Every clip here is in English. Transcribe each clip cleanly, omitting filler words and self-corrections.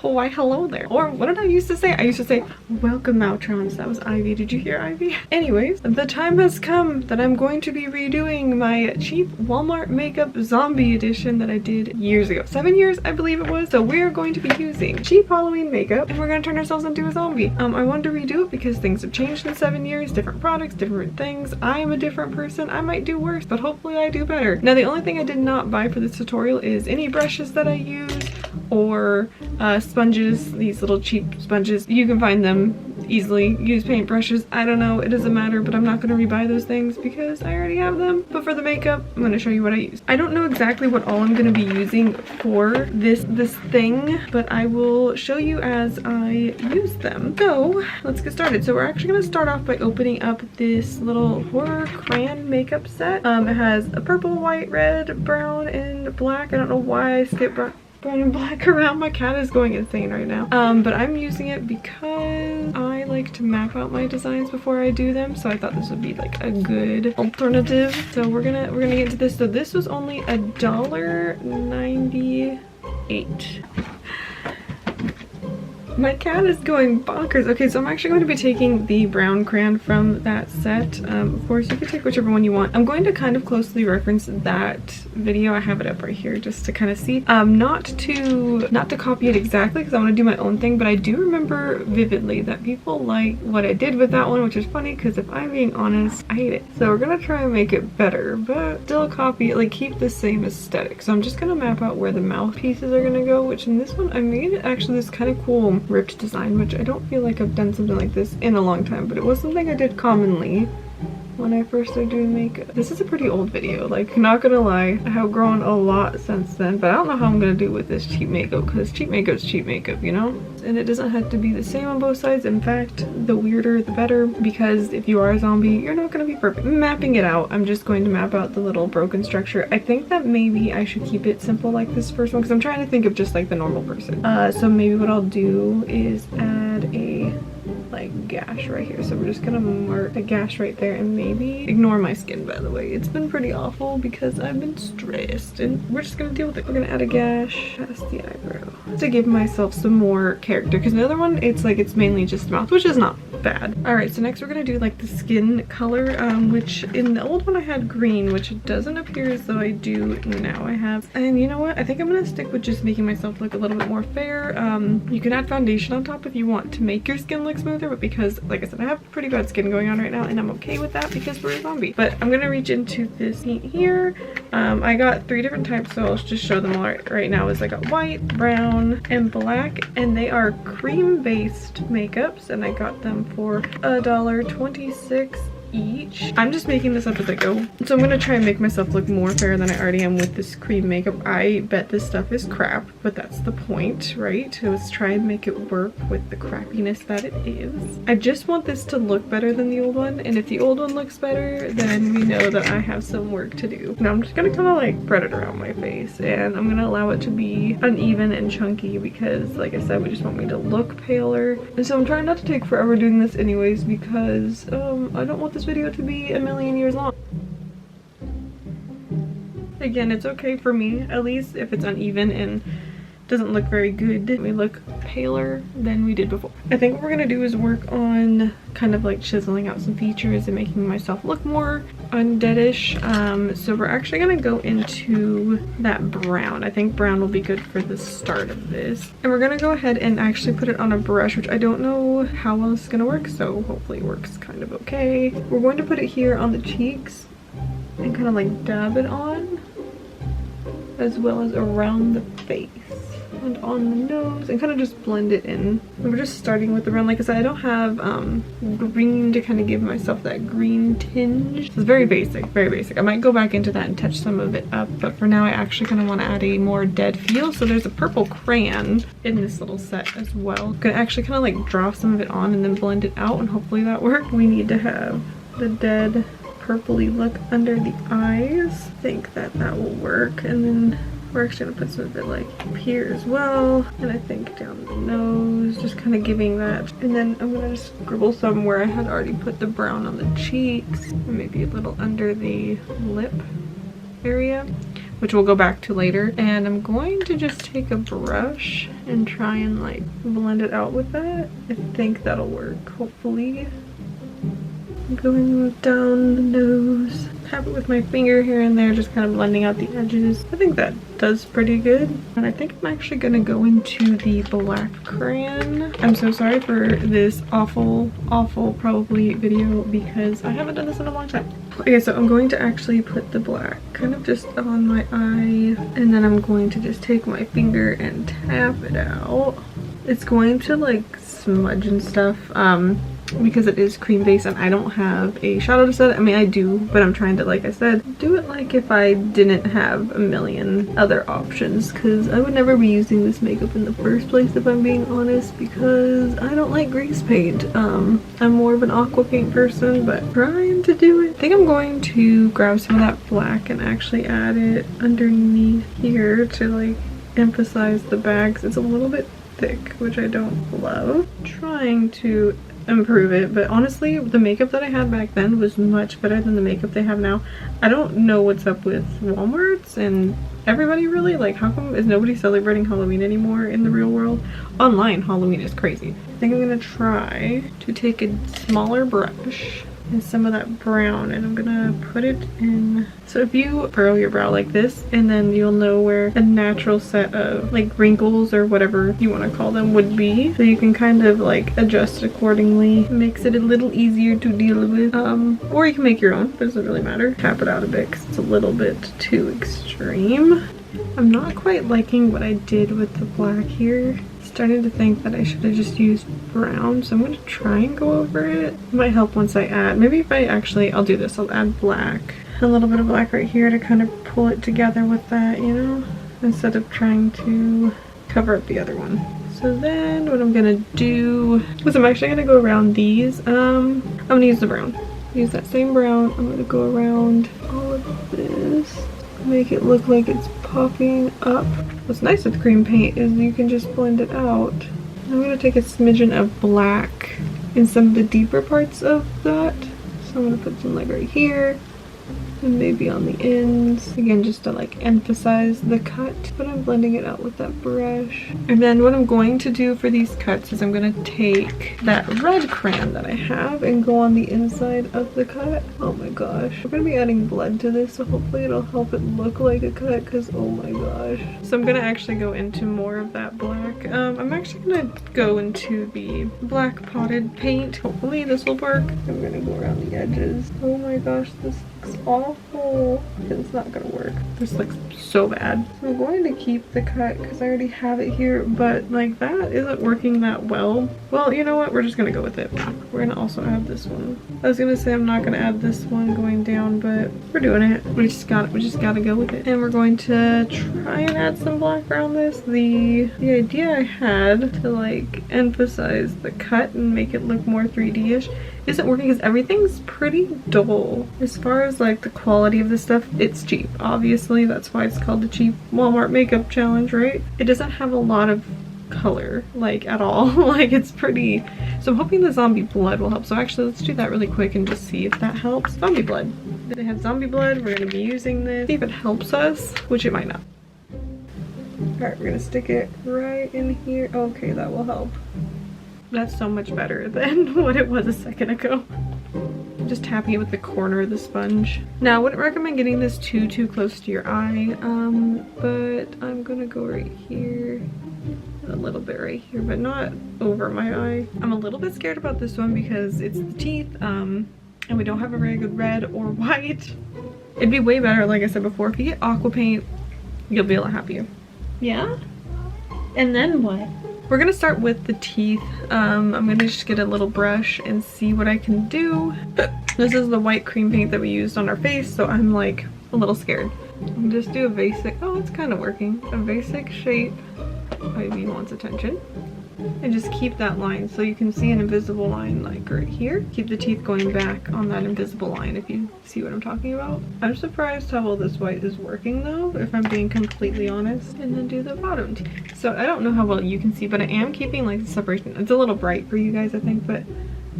Oh, why hello there. Or what did I used to say? I used to say, welcome Maltrons. That was Ivy. Did you hear Ivy? Anyways, the time has come that I'm going to be redoing my cheap Walmart makeup zombie edition that I did years ago. 7 years, I believe it was. So we're going to be using cheap Halloween makeup and we're going to turn ourselves into a zombie. I wanted to redo it because things have changed in 7 years. Different products, different things. I am a different person. I might do worse, but hopefully I do better. Now, the only thing I did not buy for this tutorial is any brushes that I use or sponges, these little cheap sponges. You can find them easily. Use paintbrushes. I don't know. It doesn't matter, but I'm not going to rebuy those things because I already have them. But for the makeup, I'm going to show you what I use. I don't know exactly what all I'm going to be using for this thing, but I will show you as I use them. So let's get started. So we're actually going to start off by opening up this little horror crayon makeup set. It has a purple, white, red, brown, and black. I don't know why I skipped brown and black around. My cat is going insane right now. But I'm using it because I like to map out my designs before I do them, so I thought this would be like a good alternative. So we're gonna get into this. So this was only $1.98. My cat is going bonkers. Okay, so I'm actually going to be taking the brown crayon from that set. Of course, you can take whichever one you want. I'm going to kind of closely reference that video. I have it up right here just to kind of see. Not to copy it exactly because I want to do my own thing, but I do remember vividly that people like what I did with that one, which is funny because if I'm being honest, I hate it. So we're gonna try and make it better, but still copy it, like keep the same aesthetic. So I'm just gonna map out where the mouth pieces are gonna go, which in this one I made actually this kind of cool ripped design, which I don't feel like I've done something like this in a long time, but it was something I did commonly when I first started doing makeup. This is a pretty old video, like not gonna lie. I have grown a lot since then, but I don't know how I'm gonna do with this cheap makeup because cheap makeup's cheap makeup, you know? And it doesn't have to be the same on both sides. In fact, the weirder the better, because if you are a zombie, you're not gonna be perfect. Mapping it out, I'm just going to map out the little broken structure. I think that maybe I should keep it simple like this first one because I'm trying to think of just like the normal person. So maybe what I'll do is add a like gash right here. So we're just gonna mark a gash right there and maybe ignore my skin, by the way. It's been pretty awful because I've been stressed and we're just gonna deal with it. We're gonna add a gash past the eyebrow to give myself some more character because the other one, it's like it's mainly just mouth, which is not bad. All right, so next we're gonna do like the skin color, which in the old one I had green, which it doesn't appear as though I do now. I have, and you know what, I think I'm gonna stick with just making myself look a little bit more fair. You can add foundation on top if you want to make your skin look smoother, but because like I said, I have pretty bad skin going on right now and I'm okay with that because we're a zombie. But I'm gonna reach into this paint here. I got 3 different types, so I'll just show them all right now. Is I got white, brown, and black, and they are cream based makeups, and I got them for $1.26 each. I'm just making this up as I go, so I'm gonna try and make myself look more fair than I already am with this cream makeup. I bet this stuff is crap, but that's the point, right? So let's try and make it work with the crappiness that it is. I just want this to look better than the old one, and if the old one looks better, then we know that I have some work to do. Now I'm just gonna kind of like spread it around my face, and I'm gonna allow it to be uneven and chunky because like I said, we just want me to look paler. And so I'm trying not to take forever doing this anyways because I don't want this video to be a million years long. Again, it's okay for me, at least if it's uneven and doesn't look very good. We look paler than we did before. I think what we're gonna do is work on kind of like chiseling out some features and making myself look more undeadish. So we're actually gonna go into that brown. I think brown will be good for the start of this. And we're gonna go ahead and actually put it on a brush, which I don't know how well this is gonna work, so hopefully it works kind of okay. We're going to put it here on the cheeks and kind of like dab it on, as well as around the face and on the nose, and kind of just blend it in. And we're just starting with the brown. Like I said, I don't have green to kind of give myself that green tinge. It's very basic, very basic. I might go back into that and touch some of it up, but for now I actually kind of want to add a more dead feel. So there's a purple crayon in this little set as well. I'm gonna actually kind of like draw some of it on and then blend it out, and hopefully that works. We need to have the dead purpley look under the eyes. I think that will work, and then we're actually gonna put some of it like up here as well, and I think down the nose, just kind of giving that. And then I'm gonna just scribble some where I had already put the brown on the cheeks, and maybe a little under the lip area. which we'll go back to later. And I'm going to just take a brush and try and like blend it out with that. I think that'll work, hopefully. I'm going down the nose. Tap it with my finger here and there, just kind of blending out the edges. I think that does pretty good. And I think I'm actually gonna go into the black crayon. I'm so sorry for this awful probably video because I haven't done this in a long time. Okay, so I'm going to actually put the black kind of just on my eye, and then I'm going to just take my finger and tap it out. It's going to like smudge and stuff. Because it is cream base and I don't have a shadow to set. I mean, I do, but I'm trying to, like I said, do it like if I didn't have a million other options, because I would never be using this makeup in the first place if I'm being honest, because I don't like grease paint. I'm more of an aqua paint person, but trying to do it. I think I'm going to grab some of that black and actually add it underneath here to like emphasize the bags. It's a little bit thick, which I don't love. Trying to improve it, but honestly the makeup that I had back then was much better than the makeup they have now. I don't know what's up with Walmarts and everybody really, like how come is nobody celebrating Halloween anymore in the real world? Online Halloween is crazy. I think I'm gonna try to take a smaller brush and some of that brown, and I'm gonna put it in. So if you furrow your brow like this, and then you'll know where a natural set of like wrinkles or whatever you want to call them would be, so you can kind of like adjust accordingly. It makes it a little easier to deal with, or you can make your own, but it doesn't really matter. Tap it out a bit because it's a little bit too extreme. I'm not quite liking what I did with the black here. Starting to think that I should have just used brown, so I'm going to try and go over it. It might help once I add, maybe if I actually, I'll do this, I'll add black, a little bit of black right here to kind of pull it together with that, you know, instead of trying to cover up the other one. So then what I'm gonna do is I'm actually gonna go around these. I'm gonna use the brown, use that same brown. I'm gonna go around all of this, make it look like it's popping up. What's nice with cream paint is you can just blend it out. I'm going to take a smidgen of black in some of the deeper parts of that. So I'm going to put some like right here and maybe on the ends. Again, just to like emphasize the cut, but I'm blending it out with that brush. And then what I'm going to do for these cuts is I'm going to take that red crayon that I have and go on the inside of the cut. Oh my gosh. We're going to be adding blood to this, so hopefully it'll help it look like a cut, because oh my gosh. So I'm going to actually go into more of that black. I'm actually going to go into the black potted paint. Hopefully this will work. I'm going to go around the edges. Oh my gosh, this looks awful. It's not gonna work. This looks so bad. So I'm going to keep the cut because I already have it here, but like that isn't working that well. Well, you know what? We're just gonna go with it. We're gonna also add this one. I was gonna say I'm not gonna add this one going down, but we're doing it. We just gotta go with it. And we're going to try and add some black around this. The idea I had to like emphasize the cut and make it look more 3D-ish isn't working because everything's pretty dull. As far as like the quality of this stuff, it's cheap. Obviously, that's why it's called the cheap Walmart makeup challenge, right? It doesn't have a lot of color, like at all. Like it's pretty, so I'm hoping the zombie blood will help. So actually let's do that really quick and just see if that helps. Zombie blood. They have zombie blood. We're gonna be using this. See if it helps us, which it might not. Alright, we're gonna stick it right in here. Okay, that will help. That's so much better than what it was a second ago. I'm just tapping it with the corner of the sponge. Now, I wouldn't recommend getting this too close to your eye, but I'm gonna go right here, a little bit right here, but not over my eye. I'm a little bit scared about this one because it's the teeth, and we don't have a very good red or white. It'd be way better, like I said before, if you get aqua paint, you'll be a lot happier. Yeah? And then what? We're gonna start with the teeth. I'm gonna just get a little brush and see what I can do. This is the white cream paint that we used on our face, so I'm like a little scared. I'll just do a basic, oh, it's kind of working. A basic shape. Ivy wants attention. And just keep that line so you can see an invisible line like right here. Keep the teeth going back on that invisible line if you see what I'm talking about. I'm surprised how well this white is working though, if I'm being completely honest. And then do the bottom teeth. So I don't know how well you can see, but I am keeping like the separation. It's a little bright for you guys, I think, but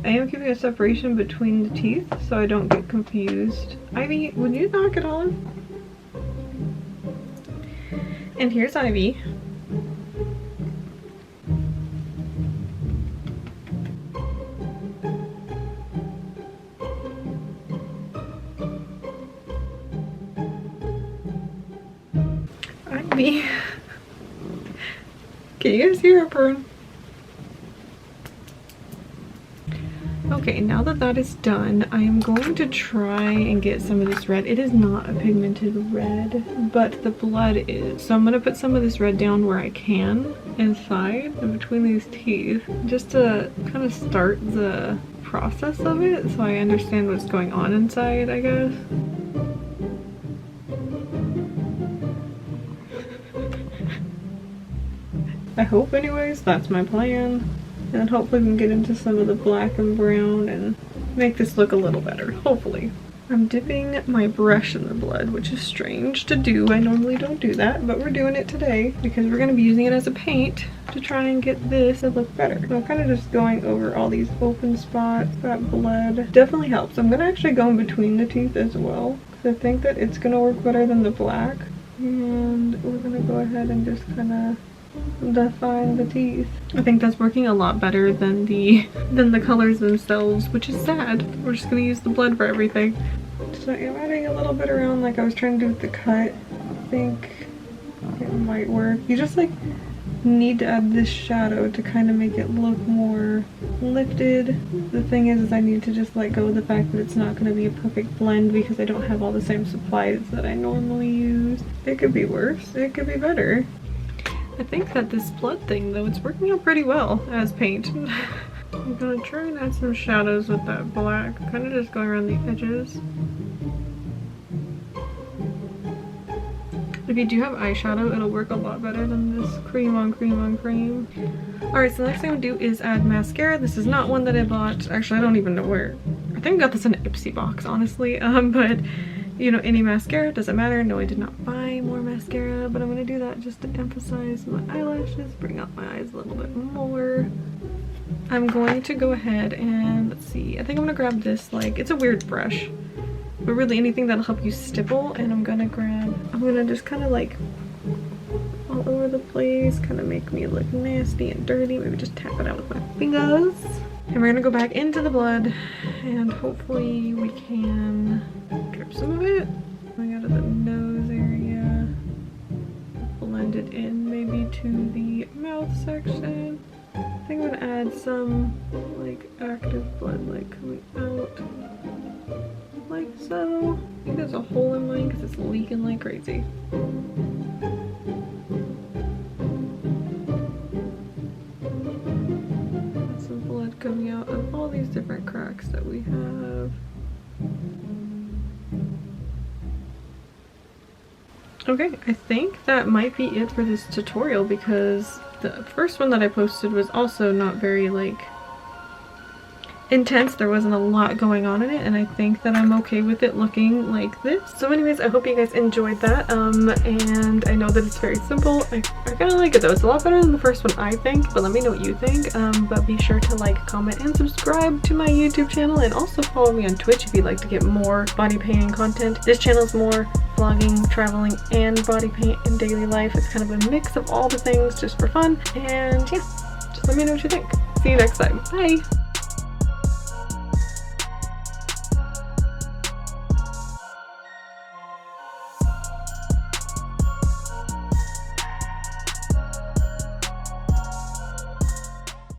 I am keeping a separation between the teeth so I don't get confused. Ivy, would you knock it on? And here's Ivy. Ivy. Can you guys hear her purring? Okay, now that that is done, I am going to try and get some of this red. It is not a pigmented red, but the blood is. So I'm going to put some of this red down where I can inside and between these teeth, just to kind of start the process of it so I understand what's going on inside, I guess. I hope anyways, that's my plan. And hopefully we can get into some of the black and brown and make this look a little better, hopefully. I'm dipping my brush in the blood, which is strange to do. I normally don't do that, but we're doing it today because we're going to be using it as a paint to try and get this to look better. So I'm kind of just going over all these open spots. That blood definitely helps. I'm going to actually go in between the teeth as well because I think that it's going to work better than the black. And we're going to go ahead and just kind of define the teeth. I think that's working a lot better than the colors themselves, which is sad. We're just gonna use the blood for everything. So I'm adding a little bit around like I was trying to do with the cut. I think it might work. You just like need to add this shadow to kind of make it look more lifted. The thing is I need to just let go of the fact that it's not going to be a perfect blend because I don't have all the same supplies that I normally use. It could be worse, it could be better. I think that this blood thing though, it's working out pretty well as paint. I'm gonna try and add some shadows with that black, kind of just going around the edges. If you do have eyeshadow, it'll work a lot better than this cream on cream on cream. Alright, so the next thing I'm gonna do is add mascara. This is not one that I bought. Actually, I don't even know where. I think I got this in an Ipsy box, honestly. But you know, any mascara, doesn't matter. No, I did not buy more mascara, but I'm gonna do that just to emphasize my eyelashes, bring out my eyes a little bit more. I'm going to go ahead and, let's see, I think I'm gonna grab this, like, it's a weird brush, but really anything that'll help you stipple, and I'm gonna just kind of like all over the place, kind of make me look nasty and dirty, maybe just tap it out with my fingers. And we're gonna go back into the blood, and hopefully we can drip some of it coming out of the nose area, blend it in maybe to the mouth section. I think I'm gonna add some like active blood like coming out like so. I think there's a hole in mine because it's leaking like crazy. Some blood coming out of all these different cracks that we have. Okay, I think that might be it for this tutorial because the first one that I posted was also not very like intense. There wasn't a lot going on in it, and I think that I'm okay with it looking like this. So anyways, I hope you guys enjoyed that, and I know that it's very simple. I kind of like it though. It's a lot better than the first one, I think, but let me know what you think. But be sure to like, comment, and subscribe to my YouTube channel, and also follow me on Twitch if you'd like to get more body painting content. This channel is more vlogging, traveling, and body paint in daily life. It's kind of a mix of all the things just for fun, and yeah, just let me know what you think. See you next time. Bye!